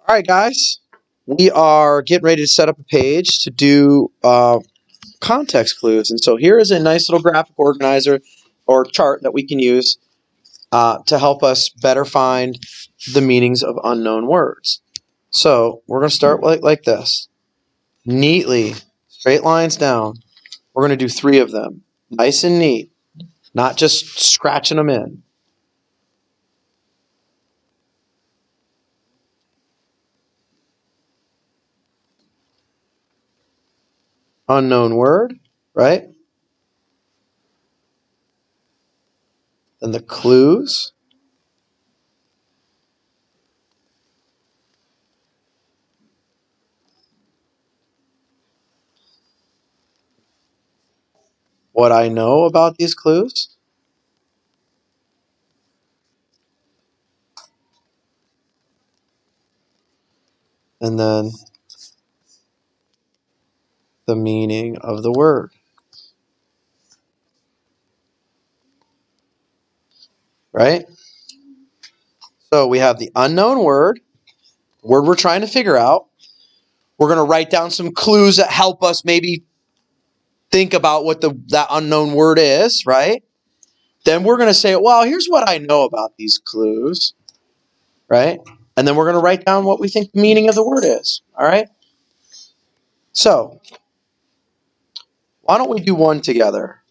All right, guys, we are getting ready to set up a page to do context clues. And so here is a nice little graphic organizer or chart that we can use to help us better find the meanings of unknown words. So we're going to start like this. Neatly, straight lines down. We're going to do 3 of them. Nice and neat, not just scratching them in. Unknown word, right? Then the clues. What I know about these clues. And then the meaning of the word. Right? So we have the unknown word we're trying to figure out. We're going to write down some clues that help us maybe think about what that unknown word is, right? Then we're going to say, well, here's what I know about these clues, right? And then we're going to write down what we think the meaning of the word is, all right? So why don't we do one together?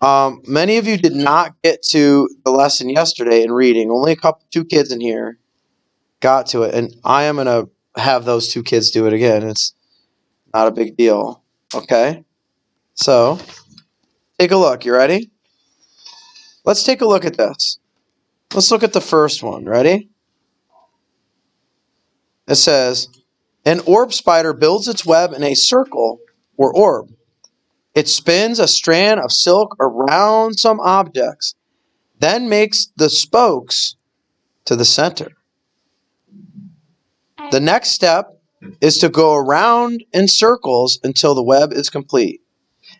Many of you did not get to the lesson yesterday in reading. Only 2 kids in here got to it, and I am going to have those 2 kids do it again. It's not a big deal, okay? So take a look. You ready? Let's take a look at this. Let's look at the first one. Ready? It says, an orb spider builds its web in a circle or orb. It spins a strand of silk around some objects, then makes the spokes to the center. The next step is to go around in circles until the web is complete.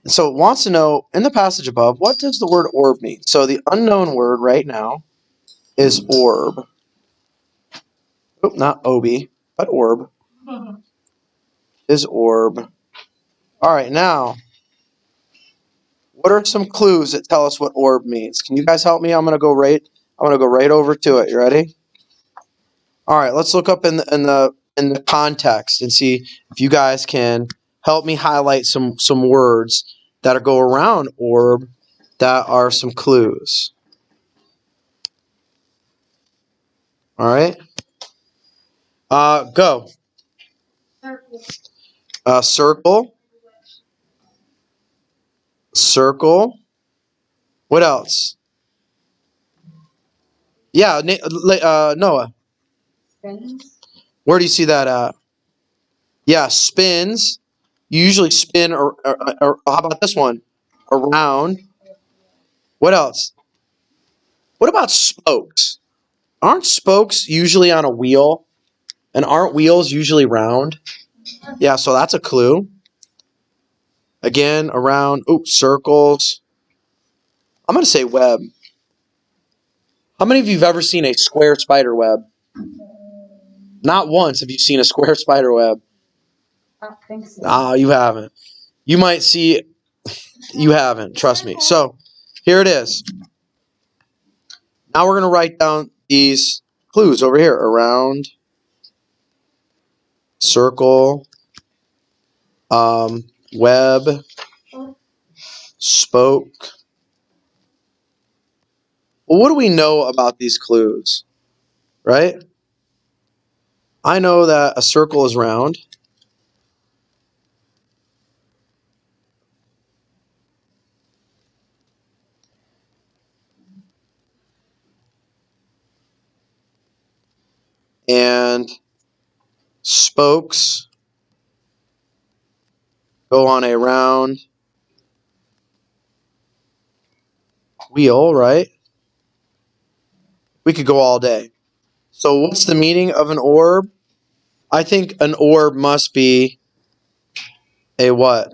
And so it wants to know, in the passage above, what does the word orb mean? So the unknown word right now is orb. Oh, not obi, but orb. Is orb. All right, now, what are some clues that tell us what orb means? Can you guys help me? I'm gonna go right over to it. You ready? All right, let's look up in the context and see if you guys can help me highlight some words that go around orb that are some clues. All right. Go. Circle. Circle. What else? Yeah, Noah. Spins. Where do you see that at? Yeah, spins. You usually spin, or how about this one? Around. What else? What about spokes? Aren't spokes usually on a wheel? And aren't wheels usually round? Yeah, so that's a clue. Again, around. Circles. I'm going to say web. How many of you have ever seen a square spider web? Not once have you seen a square spider web. I don't think so. Ah, you haven't. You might see. You haven't. Trust me. So, here it is. Now we're going to write down these clues over here. Around. Circle. Web. Spoke. Well, what do we know about these clues? Right? I know that a circle is round. And spokes go on a round wheel, right? We could go all day. So what's the meaning of an orb? I think an orb must be a what?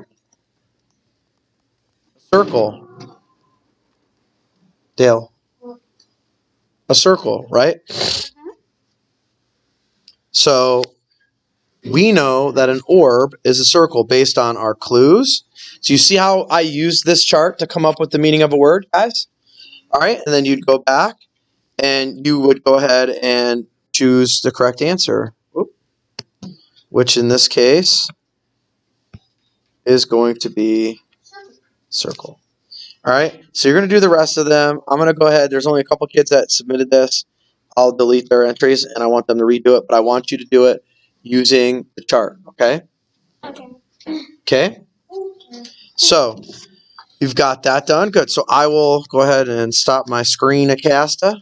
Circle. Dale. A circle, right? So we know that an orb is a circle based on our clues. So you see how I used this chart to come up with the meaning of a word, guys? All right, and then you'd go back and you would go ahead and choose the correct answer, which in this case is going to be circle. All right, so you're going to do the rest of them. I'm going to go ahead. There's only a couple kids that submitted this. I'll delete their entries, and I want them to redo it, but I want you to do it using the chart, okay? Okay? So you've got that done. Good. So I will go ahead and stop my screen, Acasta.